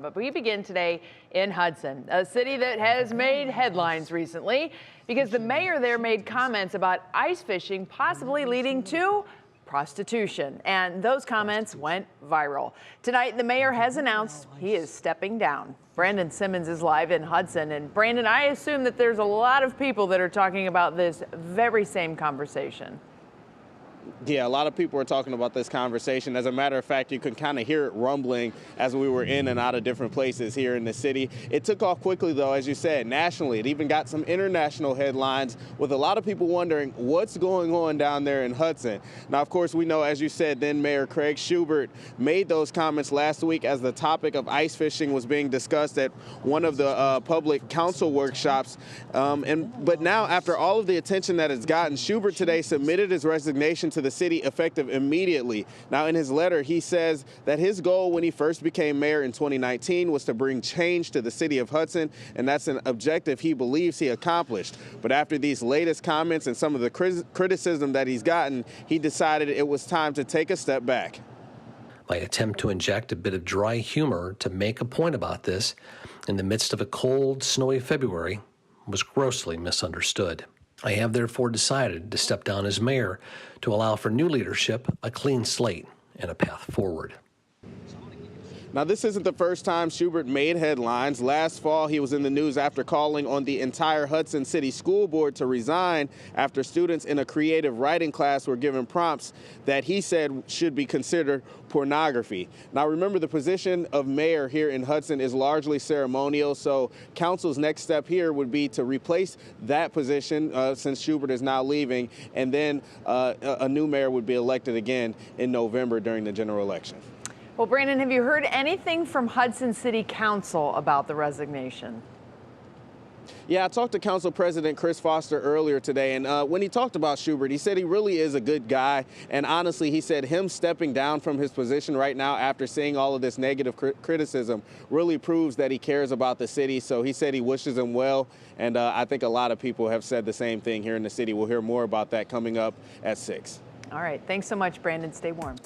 But we begin today in Hudson, a city that has made headlines recently because the mayor there made comments about ice fishing possibly leading to prostitution. And those comments went viral. Tonight, the mayor has announced he is stepping down. Brandon Simmons is live in Hudson. And Brandon, I assume that there's a lot of people that are talking about this very same conversation. Yeah, a lot of people are talking about this conversation. As a matter of fact, you could kind of hear it rumbling as we were in and out of different places here in the city. It took off quickly, though, as you said, nationally. It even got some international headlines with a lot of people wondering what's going on down there in Hudson. Now, of course, we know, as you said, then Mayor Craig Shubert made those comments last week as the topic of ice fishing was being discussed at one of the public council workshops. But now, after all of the attention that it's gotten, Shubert today submitted his resignation to the city effective immediately. Now, in his letter, he says that his goal when he first became mayor in 2019 was to bring change to the city of Hudson, and that's an objective he believes he accomplished. But after these latest comments and some of the criticism that he's gotten, he decided it was time to take a step back. My attempt to inject a bit of dry humor to make a point about this in the midst of a cold, snowy February was grossly misunderstood. I have therefore decided to step down as mayor to allow for new leadership, a clean slate, and a path forward. Now, this isn't the first time Shubert made headlines. Last fall, he was in the news after calling on the entire Hudson City School Board to resign after students in a creative writing class were given prompts that he said should be considered pornography. Now, remember, the position of mayor here in Hudson is largely ceremonial, so council's next step here would be to replace that position since Shubert is now leaving, and then a new mayor would be elected again in November during the general election. Well, Brandon, have you heard anything from Hudson City Council about the resignation? Yeah, I talked to Council President Chris Foster earlier today, and when he talked about Shubert, he said he really is a good guy. And honestly, he said him stepping down from his position right now after seeing all of this negative criticism really proves that he cares about the city. So he said he wishes him well, and I think a lot of people have said the same thing here in the city. We'll hear more about that coming up at 6. All right. Thanks so much, Brandon. Stay warm.